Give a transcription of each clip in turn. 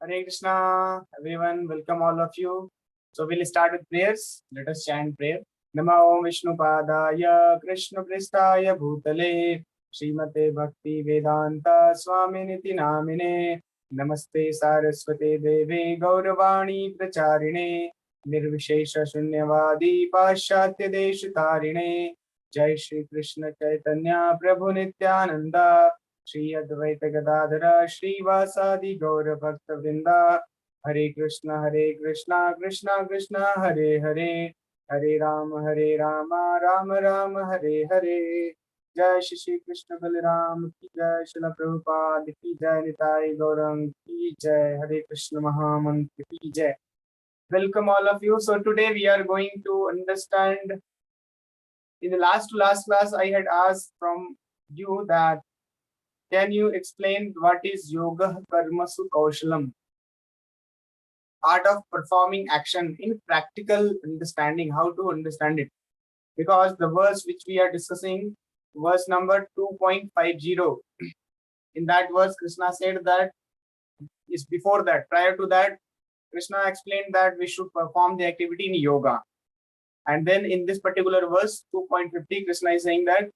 Hare Krishna, everyone. Welcome all of you. So we'll start with prayers. Let us chant prayer. Namo Vishnu Padaya Krishna Pristaya Bhutale Srimate Bhakti Vedanta Swami Niti Namine Namaste Saraswate Deve Gauravani Pracharine Nirvishesha Shunyavadi Pashatya Deshitarine Jai Shri Krishna Chaitanya Prabhu Nityananda Shri Advaita Gadadhara Srivasadi Gaura Bhakta Vrinda Hare Krishna Krishna Krishna Hare Hare Hare Rama Rama Rama Hare Hare Jai Shri Krishna Balaram Ki Jai Srila Prabhupada Ki Jai Nitai Gaurang Ki Jai Hare Krishna Mahamantra Ki Jai. Welcome all of you. So today we are going to understand. In the last class I had asked from you that can you explain what is yoga karmasu kaushalam? Art of performing action in practical understanding, how to understand it. Because the verse which we are discussing, verse number 2.50, in that verse Krishna said that is before that, prior to that, Krishna explained that we should perform the activity in yoga. And then in this particular verse 2.50, Krishna is saying that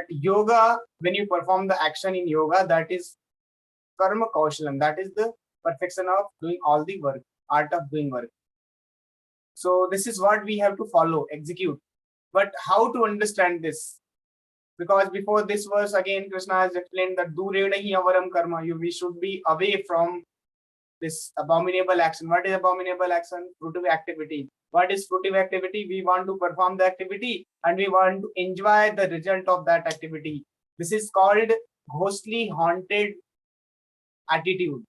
yoga, when you perform the action in yoga, that is karma kaushalam, that is the perfection of doing all the work, art of doing work. So this is what we have to follow, execute. But how to understand this? Because before this verse again Krishna has explained that durena hi avaram karma, we should be away from this abominable action. What is abominable action? Fruitive activity. What is fruitive activity? We want to perform the activity and we want to enjoy the result of that activity. This is called ghostly haunted attitude.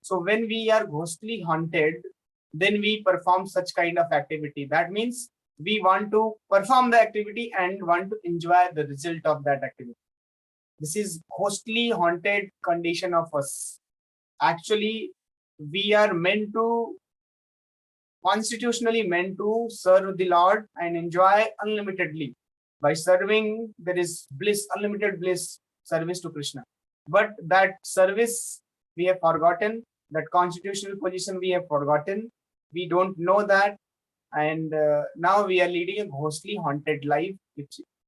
So when we are ghostly haunted, then we perform such kind of activity. That means we want to perform the activity and want to enjoy the result of that activity. This is ghostly haunted condition of us. Actually, we are constitutionally meant to serve the Lord and enjoy unlimitedly. By serving, there is bliss, unlimited bliss, service to Krishna. But that service we have forgotten, that constitutional position we have forgotten. We don't know that. And now we are leading a ghostly haunted life.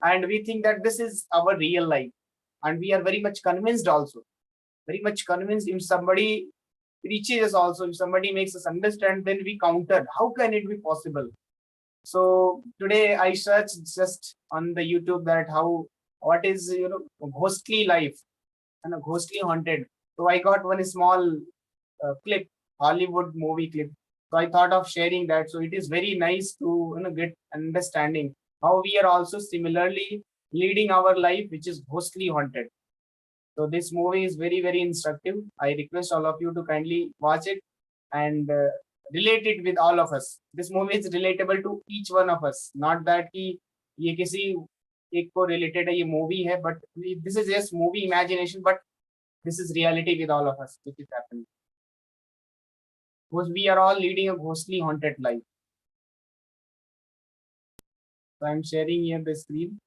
And we think that this is our real life. And we are very much convinced also. Very much convinced. If somebody reaches us also, if somebody makes us understand, then we counter. How can it be possible? So today I searched just on the YouTube that what is ghostly life and a ghostly haunted. So I got one small clip, Hollywood movie clip. So I thought of sharing that. So it is very nice to get understanding how we are also similarly leading our life, which is ghostly haunted. So this movie is very, very instructive. I request all of you to kindly watch it and relate it with all of us. This movie is relatable to each one of us. Not that ye kisi ek ko related hai, ye movie hai, but this is just movie imagination, but this is reality with all of us, which is happening. Because we are all leading a ghostly haunted life. So I'm sharing here the screen.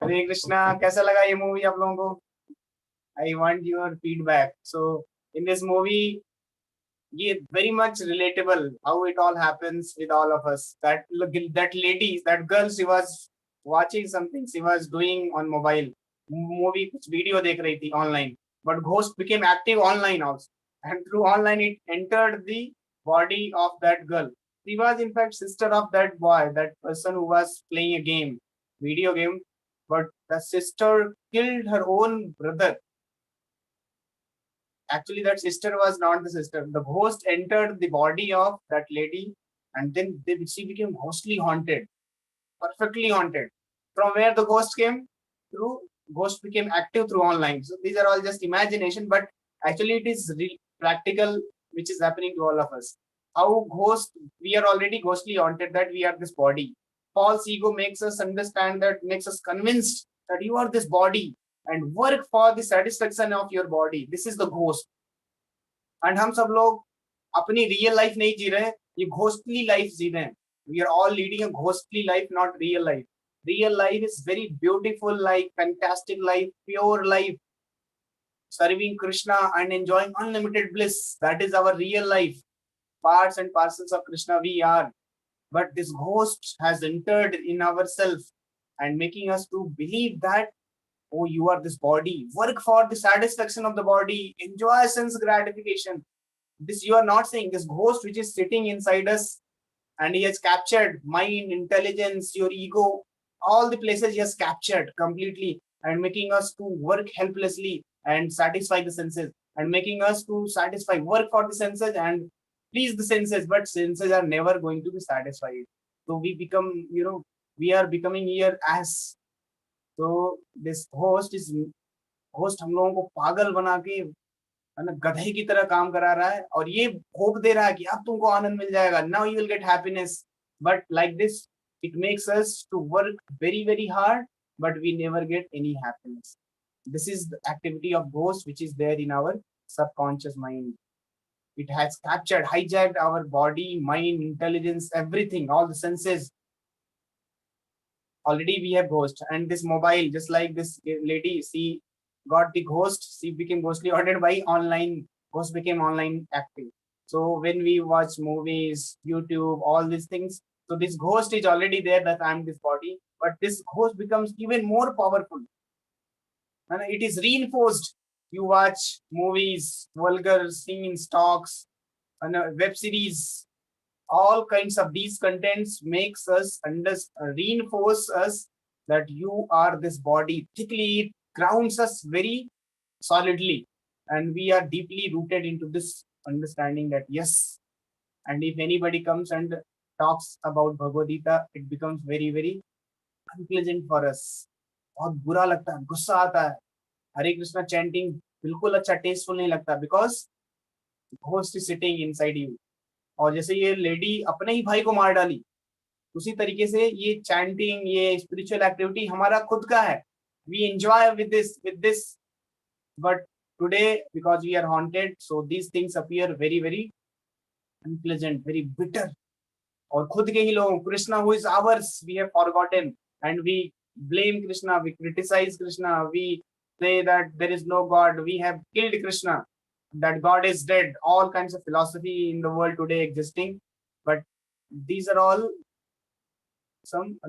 हरे कृष्णा, कैसा लगा ये movie आप लोगों को? I want your feedback. So in this movie, ये very much relatable how it all happens with all of us. That lady, that girl, she was watching something, she was doing on mobile movie, कुछ video देख रही थी online, but ghost became active online also, and through online it entered the body of that girl. She was in fact sister of that boy, that person who was playing a game, video game, but the sister killed her own brother. Actually, that sister was not the sister. The ghost entered the body of that lady, and then she became ghostly haunted, perfectly haunted. From where the ghost came? Through ghost became active through online. So these are all just imagination, but actually it is real, practical, which is happening to all of us. How ghost, we are already ghostly haunted, that we are this body. False ego makes us understand, that makes us convinced that you are this body and work for the satisfaction of your body. This is the ghost. And हम सब लोग अपनी real life नहीं जी रहे हैं, ये ghostly life जी रहे हैं. We are all leading a ghostly life, not real life. Real life is very beautiful life, fantastic life, pure life, serving Krishna and enjoying unlimited bliss. That is our real life. Parts and parcels of Krishna we are. But this ghost has entered in ourselves and making us to believe that, oh, you are this body, work for the satisfaction of the body, enjoy sense gratification. This you are not saying. This ghost which is sitting inside us, and he has captured mind, intelligence, your ego, all the places he has captured completely, and making us to work helplessly and satisfy the senses, and making us to satisfy, work for the senses and please the senses, but senses are never going to be satisfied. So we become, we are becoming here as. So this host हम लोगों को पागल बना के, है ना, गधे की तरह काम करा रहा है, और ये होप दे रहा है कि अब तुमको आनंद मिल जाएगा, now you will get happiness. But like this it makes us to work very very hard, but we never get any happiness. This is the activity of ghost which is there in our subconscious mind. It has captured, hijacked our body, mind, intelligence, everything, all the senses. Already we have ghost, and this mobile, just like this lady, she got the ghost, she became ghostly ordered by online. Ghost became online active. So when we watch movies, YouTube, all these things, so this ghost is already there, that I'm this body, but this ghost becomes even more powerful, and it is reinforced. You watch movies, vulgar scenes, talks, and web series, all kinds of these contents makes us reinforce us that you are this body. Thickly it grounds us very solidly, and we are deeply rooted into this understanding that yes. And if anybody comes and talks about Bhagavad Gita, it becomes very very unpleasant for us. बहुत बुरा लगता है, गुस्सा आता है. हरे Krishna chanting बिल्कुल अच्छा tasteful नहीं लगता, because ghost is sitting inside you. और जैसे ये लेडी अपने ही भाई को मार डाली, उसी तरीके से ये चैंटिंग, ये स्पिरिचुअल एक्टिविटी हमारा खुद का है. We enjoy with this, but today because we are haunted, so these things appear very very unpleasant, very bitter. और खुद के ही लोगों, Krishna who is ours, we have forgotten, and we blame Krishna, we criticize Krishna, we say that there is no God, we have killed Krishna, that God is dead, all kinds of philosophy in the world today existing. But these are all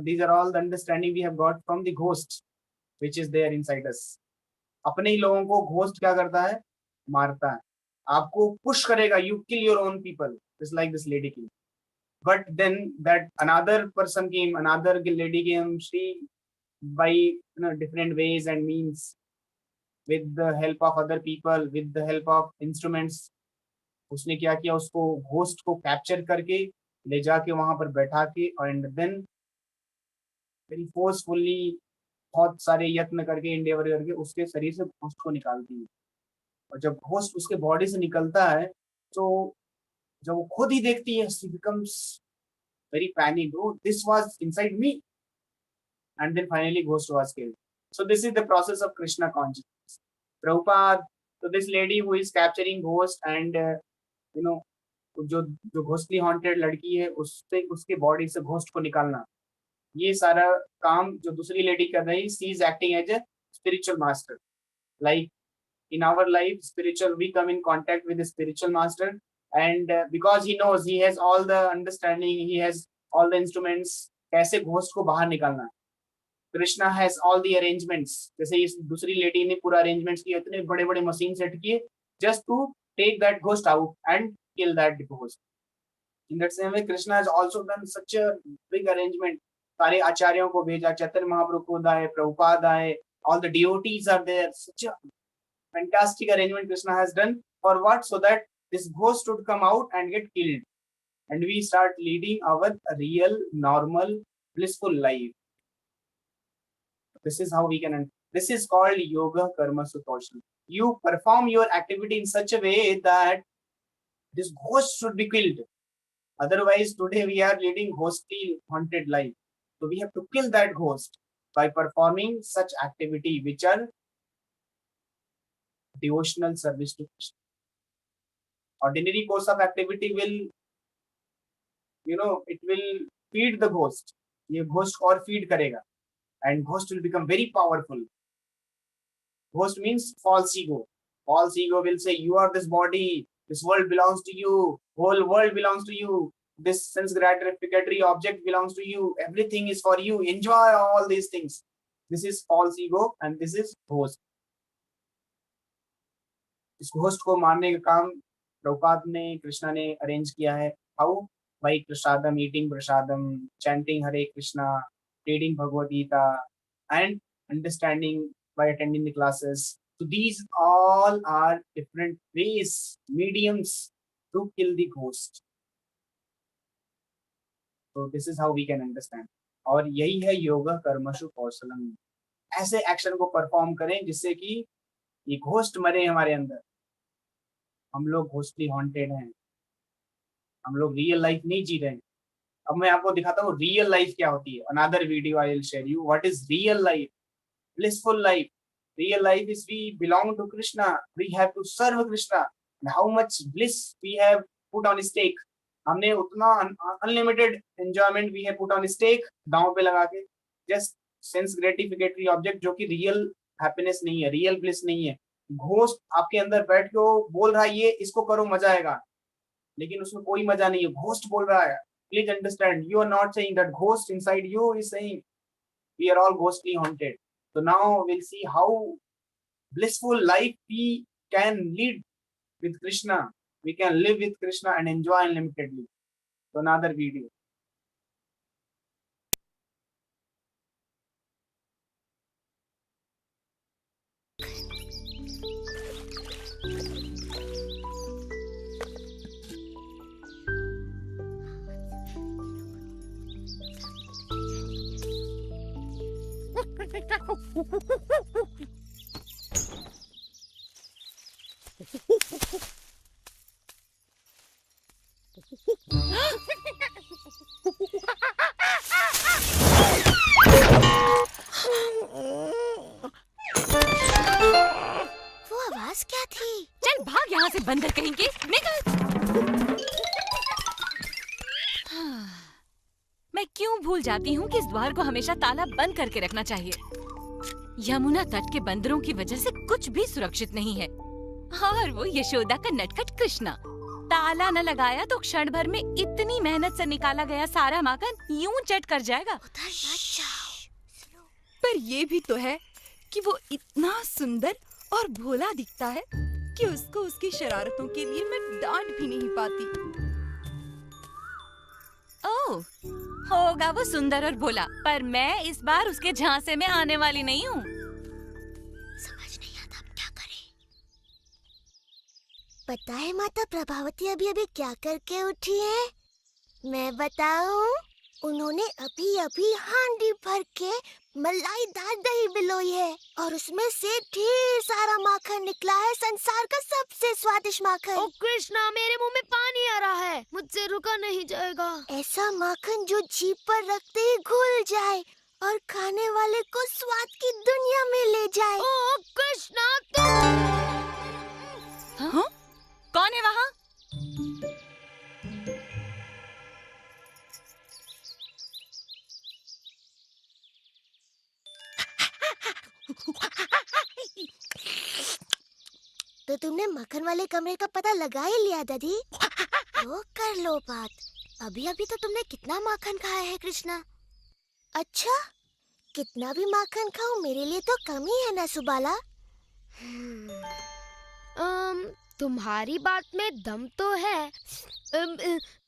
these are all the understanding we have got from the ghost which is there inside us. अपने ही लोगों को ghost क्या करता है? मारता है, आपको push करेगा, you kill your own people, just like this lady came. But then that another person came, another lady came, she by different ways and means, with the help of other people, with the help of instruments, उसने क्या किया, उसको ghost को capture करके ले जाके वहां पर बैठा के, एंड देन वेरी फोर्सफुली, बहुत सारे यत्न करके, इंडेवर करके उसके शरीर से घोस्ट को निकालती है. और जब घोस्ट उसके बॉडी से निकलता है, तो जब वो खुद ही देखती है, she becomes very panic, oh, this was inside me. And then finally ghost was killed. So this is the process of Krishna consciousness. Prabhupada, so this lady who is capturing ghost, and you know, जो जो ghostly haunted लड़की है, उससे उसके body से ghost को निकालना, ये सारा काम जो दूसरी लेडी कर रही, she is acting as a spiritual master. Like in our life, spiritual, we come in contact with the spiritual master, and because he knows, he has all the understanding, he has all the instruments, कैसे ghost को बाहर निकालना. Krishna has all the arrangements. जैसे इस दूसरी lady ने पूरा arrangements किए, इतने बड़े बड़े मशीन सेट किए just to take that ghost out and kill that ghost. In that same way Krishna has also done such a big arrangement. सारे आचार्यों को भेजा, चैतन्य महाप्रभु खुद आए, प्रभुपाद आए, all the devotees are there. Such a fantastic arrangement Krishna has done. For what? So that this ghost would come out and get killed, and we start leading our real, normal, blissful life. This is how we can. This is called yoga karma sutoshna. You perform your activity in such a way that this ghost should be killed. Otherwise, today we are leading ghostly, haunted life. So we have to kill that ghost by performing such activity which are devotional service to Krishna. Ordinary course of activity will, it will feed the ghost. ये ghost और feed करेगा, and ghost will become very powerful. Ghost means false ego. False ego will say, you are this body, this world belongs to you, whole world belongs to you, this sense gratificatory object belongs to you, everything is for you, enjoy all these things. This is false ego, and this is ghost. इस ghost को मारने का काम प्रभुपाद ने, कृष्णा ने arrange किया है. How? By prasadam, eating prasadam, chanting Hare Krishna, reading Bhagavad Gita, and understanding by attending the classes. So these all are different ways, mediums to kill the ghost. So this is how we can understand. और यही है योगा कर्मसु कौशलम. ऐसे एक्शन को perform करें जिससे कि ये घोस्ट मरे हमारे अंदर. हम लोग घोस्टली हॉन्टेड हैं, हम लोग रियल लाइफ नहीं जी रहे हैं. अब मैं आपको दिखाता हूँ रियल लाइफ क्या होती है. Another video I will share you what is real life, blissful life. Real life is we belong to Krishna, we have to serve Krishna, and how much bliss we have put on stake. हमने उतना unlimited enjoyment we have put on stake, दांव पे लगा के, just sense gratificatory object जो कि real happiness नहीं है, real bliss नहीं है. घोस्ट आपके अंदर बैठ के वो बोल रहा है ये इसको करो मजा आएगा, लेकिन उसमें कोई मजा नहीं है. घोस्ट बोल रहा है. Please understand, you are not saying that. Ghost inside you is saying we are all ghostly haunted. So now we'll see how blissful life we can lead with Krishna. We can live with Krishna and enjoy unlimitedly. So another video. वो आवाज क्या थी? चल भाग यहाँ से बंदर कहेंगे, निकल। मैं क्यों भूल जाती हूँ कि इस द्वार को हमेशा ताला बंद करके रखना चाहिए। यमुना तट के बंदरों की वजह से कुछ भी सुरक्षित नहीं है। और वो यशोदा का नटखट कृष्णा, ताला न लगाया तो क्षण भर में इतनी मेहनत से निकाला गया सारा माखन यूं चट कर जाएगा। उधर मत जाओ। पर ये भी तो है कि वो इतना सुंदर और भोला दिखता है कि उसको उसकी शरारतों के लिए मैं डांट भी नहीं पाती। ओह, होगा वो सुंदर और भोला, पर मैं इस बार उसके झांसे में आने वाली नहीं हूँ। समझ नहीं आता अब क्या करें। पता है माता प्रभावती अभी अभी क्या करके उठी है? मैं बताऊं? उन्होंने अभी अभी हांडी भर के मलाईदार दही बिलोई है और उसमें से ढेर सारा माखन निकला है, संसार का सबसे स्वादिष्ट माखन। ओ कृष्णा, मेरे मुंह में पानी आ रहा है, मुझसे रुका नहीं जाएगा। ऐसा माखन जो जीभ पर रखते ही घुल जाए और खाने वाले को स्वाद की दुनिया में ले जाए। ओ कृष्णा, तुम हाँ? कौन है वहाँ? तो तुमने मक्खन वाले कमरे का पता लगा ही लिया दादी। तो कर लो बात। अभी अभी तो तुमने कितना माखन खाया है कृष्णा? अच्छा, कितना भी माखन खाओ मेरे लिए तो कम ही है ना सुबाला। तुम्हारी बात में दम तो है,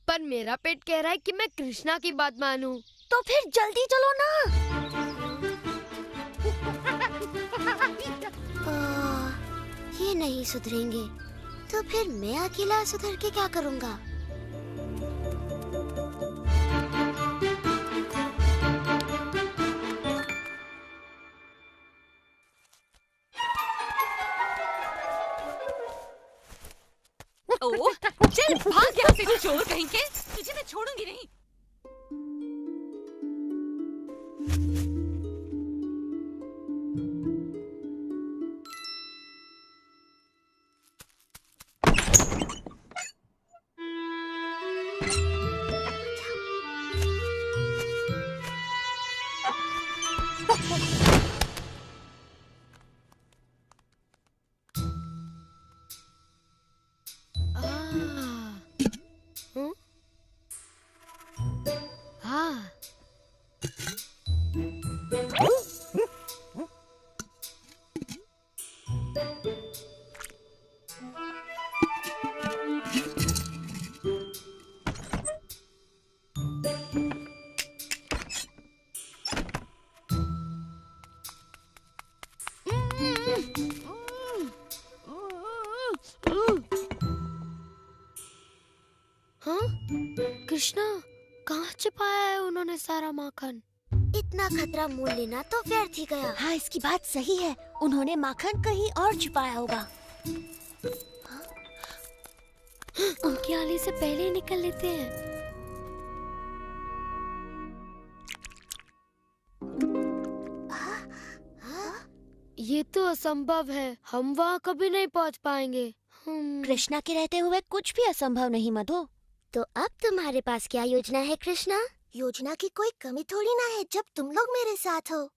पर मेरा पेट कह रहा है कि मैं कृष्णा की बात मानूं। तो फिर जल्दी चलो ना। ये नहीं सुधरेंगे तो फिर मैं अकेला सुधर के क्या करूँगा? ओह, चल भाग यहाँ से चोर कहीं के। तुझे मैं छोड़ूंगी नहीं। हाँ। हाँ? कृष्णा, कहाँ छिपाया है उन्होंने सारा माखन? इतना खतरा मोल लेना तो व्यर्थ ही गया। हाँ, इसकी बात सही है। उन्होंने माखन कहीं और छुपाया होगा। उनकी आली से पहले ही निकल लेते हैं। ये तो असंभव है, हम वहाँ कभी नहीं पहुँच पाएंगे। कृष्णा के रहते हुए कुछ भी असंभव नहीं मधु। तो अब तुम्हारे पास क्या योजना है कृष्णा? योजना की कोई कमी थोड़ी ना है जब तुम लोग मेरे साथ हो।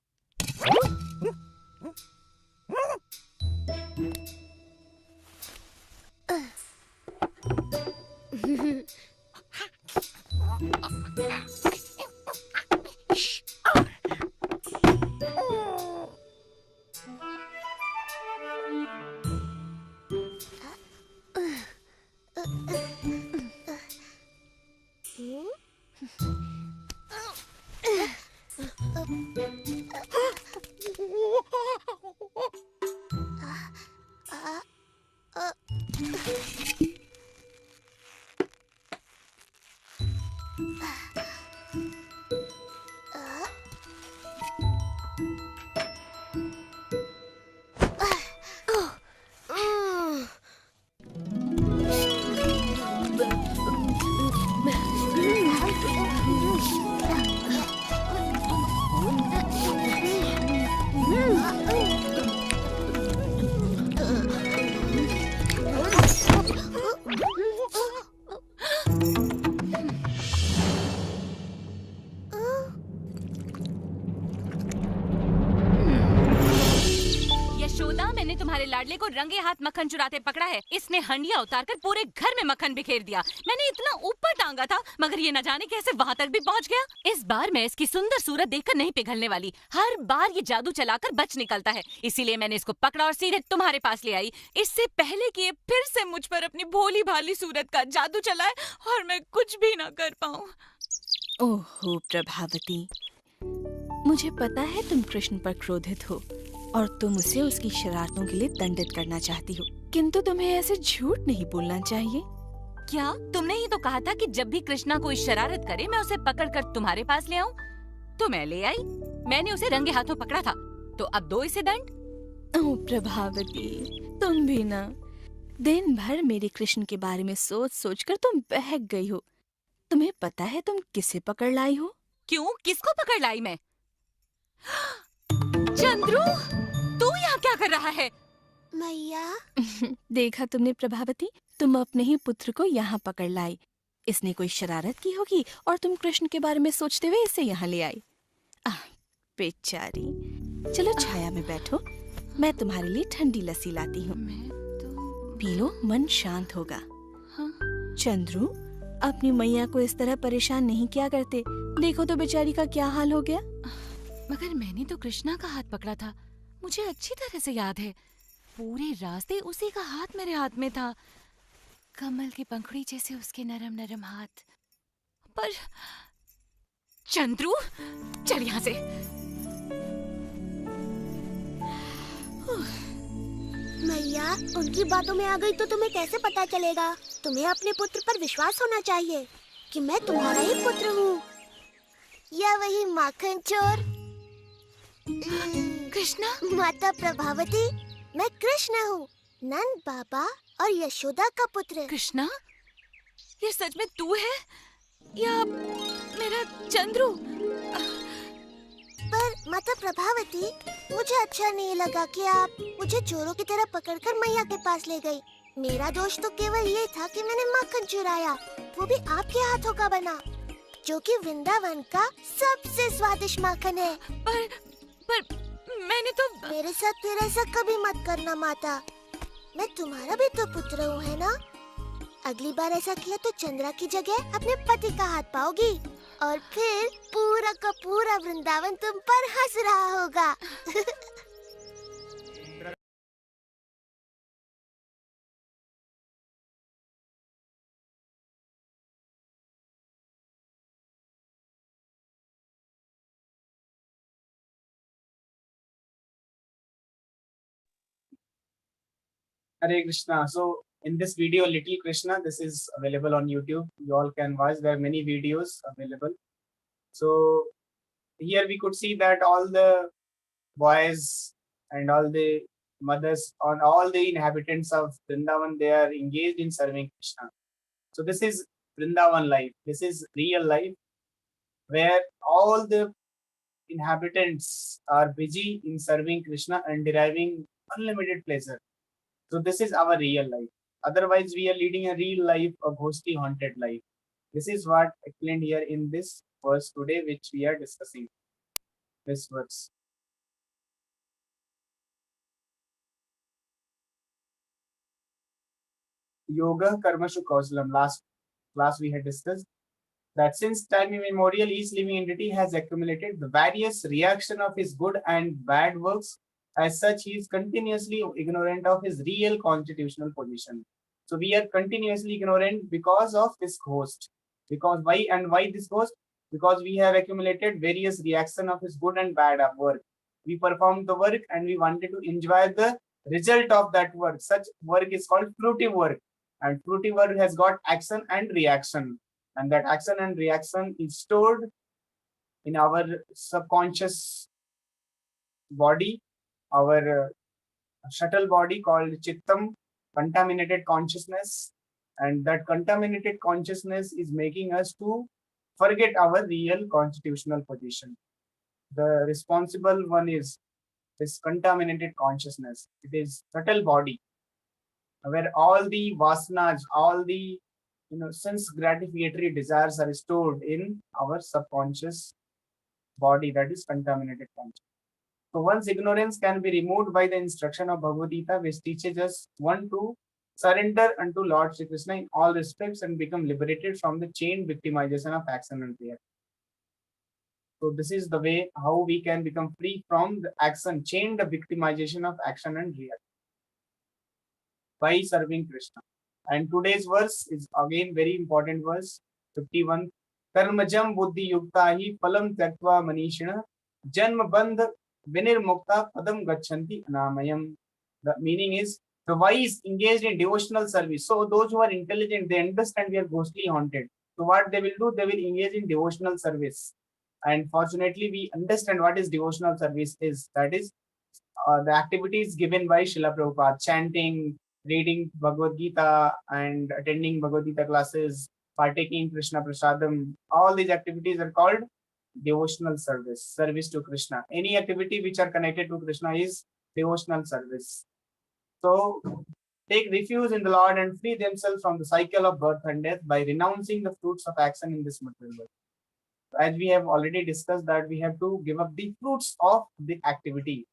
मैंने तुम्हारे लाडले को रंगे हाथ मक्खन चुराते पकड़ा है। इसने हंडिया उतारकर पूरे घर में मक्खन बिखेर दिया। मैंने इतना ऊपर टांगा था मगर ये न जाने कैसे वहाँ तक भी पहुँच गया। इस बार मैं इसकी सुंदर सूरत देखकर नहीं पिघलने वाली। हर बार ये जादू चलाकर बच निकलता है, इसीलिए मैंने इसको पकड़ा और सीधे तुम्हारे पास ले आई। इससे पहले कि ये फिर से मुझ पर अपनी भोली भाली सूरत का जादू चलाए और मैं कुछ भी ना कर पाऊँ। ओहो प्रभावती, मुझे पता है तुम कृष्ण पर क्रोधित हो और तुम उसे उसकी शरारतों के लिए दंडित करना चाहती हो, किंतु तुम्हें ऐसे झूठ नहीं बोलना चाहिए। क्या तुमने ही तो कहा था कि जब भी कृष्णा कोई शरारत करे मैं उसे पकड़कर तुम्हारे पास ले आऊं? तो मैं ले आई। मैंने उसे रंगे हाथों पकड़ा था, तो अब दो इसे दंड। ओह प्रभावती, तुम भी ना, दिन भर मेरे कृष्ण के बारे में सोच सोच कर तुम बहक गई हो। तुम्हें पता है तुम किसे पकड़ लाई हो? क्यों, किसको पकड़ लाई मैं? चंद्रू, तू यहाँ क्या कर रहा है? मैया देखा तुमने प्रभावती, तुम अपने ही पुत्र को यहाँ पकड़ लाई। इसने कोई शरारत की होगी और तुम कृष्ण के बारे में सोचते हुए इसे यहाँ ले आई। बेचारी, चलो छाया में बैठो, मैं तुम्हारे लिए ठंडी लस्सी लाती हूँ। मैं तो पी लो, मन शांत होगा। हाँ। चंद्रू, अपनी मैया को इस तरह परेशान नहीं किया करते। देखो तो बेचारी का क्या हाल हो गया। मगर मैंने तो कृष्णा का हाथ पकड़ा था, मुझे अच्छी तरह से याद है। पूरे रास्ते उसी का हाथ मेरे हाथ में था, कमल की पंखुड़ी जैसे उसके नरम नरम हाथ। पर चंद्रू, चल यहाँ से। मैया, उनकी बातों में आ गई तो तुम्हें कैसे पता चलेगा? तुम्हें अपने पुत्र पर विश्वास होना चाहिए कि मैं तुम्हारा ही पुत्र हूँ। या वही माखन चोर कृष्णा, माता प्रभावती, मैं कृष्ण हूँ, नंद बाबा और यशोदा का पुत्र। कृष्णा, ये सच में तू है या मेरा चंद्रू? पर माता प्रभावती, मुझे अच्छा नहीं लगा कि आप मुझे चोरों की तरह पकड़कर मैया के पास ले गई। मेरा दोष तो केवल ये था कि मैंने माखन चुराया, वो भी आपके हाथों का बना, जो कि वृंदावन का सबसे स्वादिष्ट माखन है। पर मैंने तो मेरे साथ फिर ऐसा कभी मत करना माता, मैं तुम्हारा भी तो पुत्र हूँ, है ना? अगली बार ऐसा किया तो चंद्रा की जगह अपने पति का हाथ पाओगी और फिर पूरा का पूरा वृंदावन तुम पर हंस रहा होगा। Hare Krishna. So in this video, Little Krishna, this is available on YouTube. You all can watch. There are many videos available. So here we could see that all the boys and all the mothers and all the inhabitants of Vrindavan, they are engaged in serving Krishna. So this is Vrindavan life. This is real life where all the inhabitants are busy in serving Krishna and deriving unlimited pleasure. So this is our real life. Otherwise, we are leading a real life, a ghostly haunted life. This is what explained here in this verse today, which we are discussing. This verse. Yoga Karmashu Kausalam. Last class we had discussed that since time immemorial, each living entity has accumulated the various reaction of his good and bad works. As such, he is continuously ignorant of his real constitutional position. So we are continuously ignorant because of this ghost. Because why this ghost? Because we have accumulated various reaction of his good and bad work. We performed the work and we wanted to enjoy the result of that work. Such work is called fruitive work. And fruitive work has got action and reaction. And that action and reaction is stored in our subconscious body, our shuttle body called Chittam, contaminated consciousness. And that contaminated consciousness is making us to forget our real constitutional position. The responsible one is this contaminated consciousness. It is subtle body where all the vasanas, all the sense gratificatory desires are stored in our subconscious body, that is contaminated consciousness. So once ignorance can be removed by the instruction of Bhagavad Gita, which teaches us one to surrender unto Lord Shri Krishna in all respects and become liberated from the chained victimization of action and reaction. So this is the way how we can become free from the action, chained victimization of action and reaction by serving Krishna. And today's verse is again very important verse 51. Karmajam buddhi yukta hi palam tyaktva manishina janma bandh vinirmukta padam gachanti anamayam. The meaning is the wise engaged in devotional service. So those who are intelligent, they understand we are ghostly haunted. So what they will do, they will engage in devotional service. And fortunately, we understand what is devotional service is. That is the activities given by Srila Prabhupada, chanting, reading Bhagavad Gita and attending Bhagavad Gita classes, partaking in Krishna Prasadam. All these activities are called devotional service, service to Krishna. Any activity which are connected to Krishna is devotional service. So take refuge in the Lord and free themselves from the cycle of birth and death by renouncing the fruits of action in this material world. as we have already discussed that we have to give up the fruits of the activity.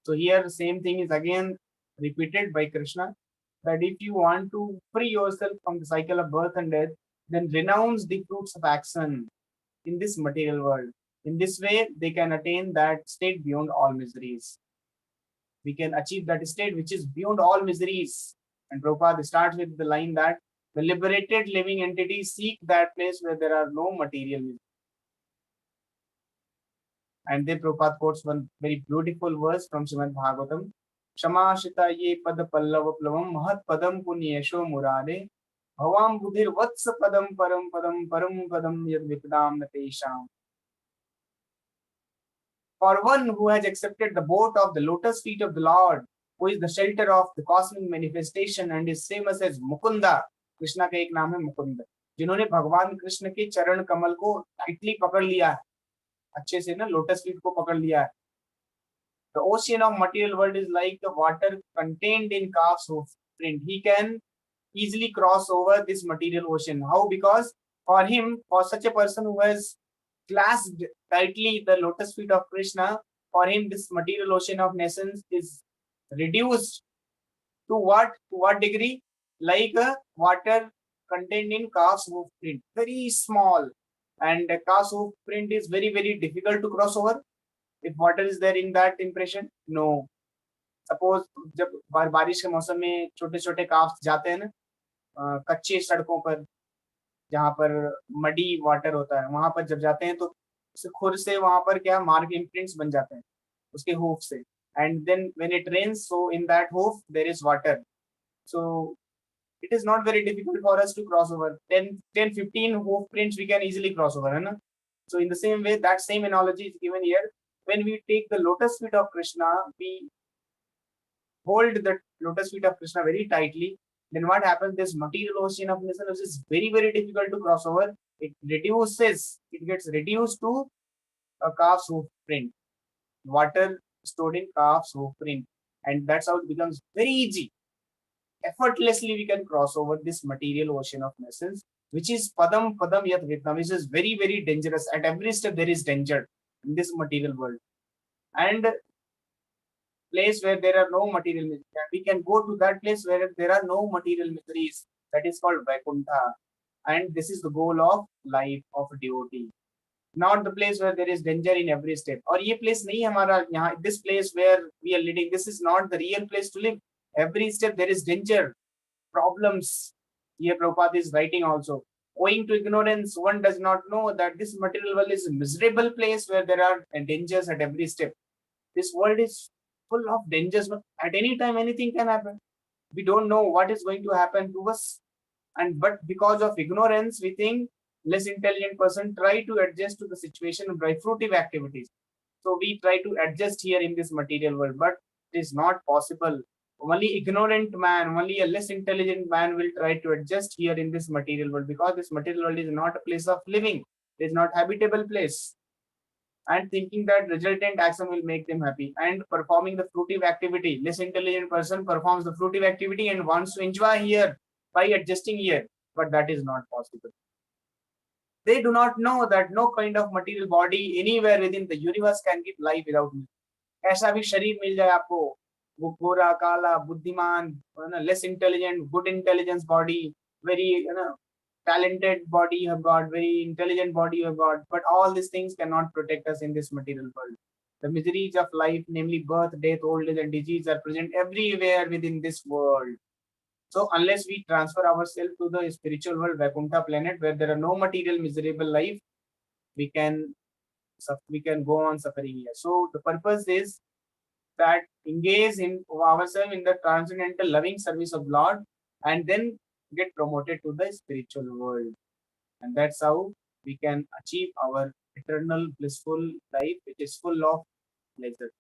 So here the same thing is again repeated by Krishna, that if you want to free yourself from the cycle of birth and death, then renounce the fruits of action in this material world. In this way, they can attain that state beyond all miseries. We can achieve that state which is beyond all miseries. And Prabhupada starts with the line that the liberated living entities seek that place where there are no material miseries. And then Prabhupada quotes one very beautiful verse from Srimad Bhagavatam. Shamashita ye pad pallav plavam mahat padam punyesho murare bhavam buddhir vats param padam yad vipdam natesham. For one who has accepted the boat of the lotus feet of the Lord, who is the shelter of the cosmic manifestation and is famous as Mukunda, Krishna का एक नाम है मुकुंद, जिन्होंने भगवान कृष्ण के चरण कमल को tightly पकड़ लिया है, अच्छे से ना लोटस फीट को पकड़ लिया है. The ocean of material world is like the water contained in calf's hoof print. He can easily cross over this material ocean. How? Because for him, for such a person who has clasped tightly the lotus feet of Krishna, for him this material ocean of essence is reduced to what? To what degree? Like a water contained in calf's hoof print. Very small. And calf's hoof print is very, very difficult to cross over. If water is there in that impression, no. Suppose जब बारिश के मौसम में छोटे छोटे carbs जाते हैं ना कच्चे सड़कों पर, जहाँ पर मडी वाटर होता है, वहां पर जब जाते हैं तो खुद से वहां पर क्या मार्क इम्प्रिंट्स बन जाते हैं उसके हूफ से. And then when it rains, so in that hoof there is water. So it is not very difficult for us to cross over. 10 15 hoof prints we can easily cross over, है ना? So in the same way, that same analogy is given here. When we take the lotus feet of Krishna, we hold the lotus feet of Krishna very tightly. Then what happens? This material ocean of misery is very, very difficult to cross over. It gets reduced to a calf's hoof print, water stored in calf's hoof print, and that's how it becomes very easy. Effortlessly we can cross over this material ocean of essence, which is padam yat vitnam, which is very, very dangerous. At every step there is danger in this material world. And place where there are no material miseries, we can go to that place where there are no material miseries, that is called Vaikuntha. And this is the goal of life of a devotee, not the place where there is danger in every step. और ये place नहीं हमारा यहाँ, this place where we are living, this is not the real place to live. Every step there is danger, problems. Here Prabhupada is writing also. Owing to ignorance, one does not know that this material world is a miserable place where there are dangers at every step. This world is full of dangers. At any time, anything can happen. We don't know what is going to happen to us. But because of ignorance, we think less intelligent person try to adjust to the situation by fruitive activities. So we try to adjust here in this material world, but it is not possible. Only ignorant man, only a less intelligent man will try to adjust here in this material world, because this material world is not a place of living. It is not habitable place. And thinking that resultant action will make them happy, and performing the fruitive activity. Less intelligent person performs the fruitive activity and wants to enjoy here by adjusting here, but that is not possible. They do not know that no kind of material body anywhere within the universe can give life without me. ऐसा भी शरीर मिल जाए आपको, वो गोरा काला बुद्धिमान, less intelligent, good intelligence body, very talented body you have got, very intelligent body you have got, but all these things cannot protect us in this material world. The miseries of life, namely birth, death, old age, and disease, are present everywhere within this world. So unless we transfer ourselves to the spiritual world, Vaikuntha planet, where there are no material miserable life, we can go on suffering here. So the purpose is that engage in ourselves in the transcendental loving service of Lord, and then get promoted to the spiritual world. And that's how we can achieve our eternal blissful life, which is full of pleasure,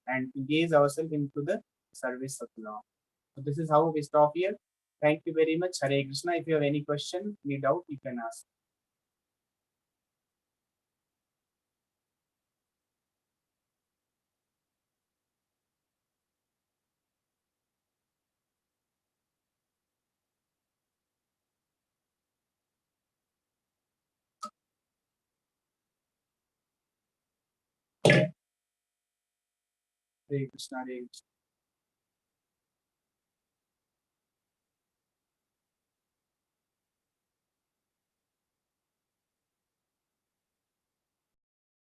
and engage ourselves into the service of Lord. So this is how we stop here. Thank you very much. Hare Krishna. If you have any question, any doubt, you can ask. Hare Krishna Hare Krishna.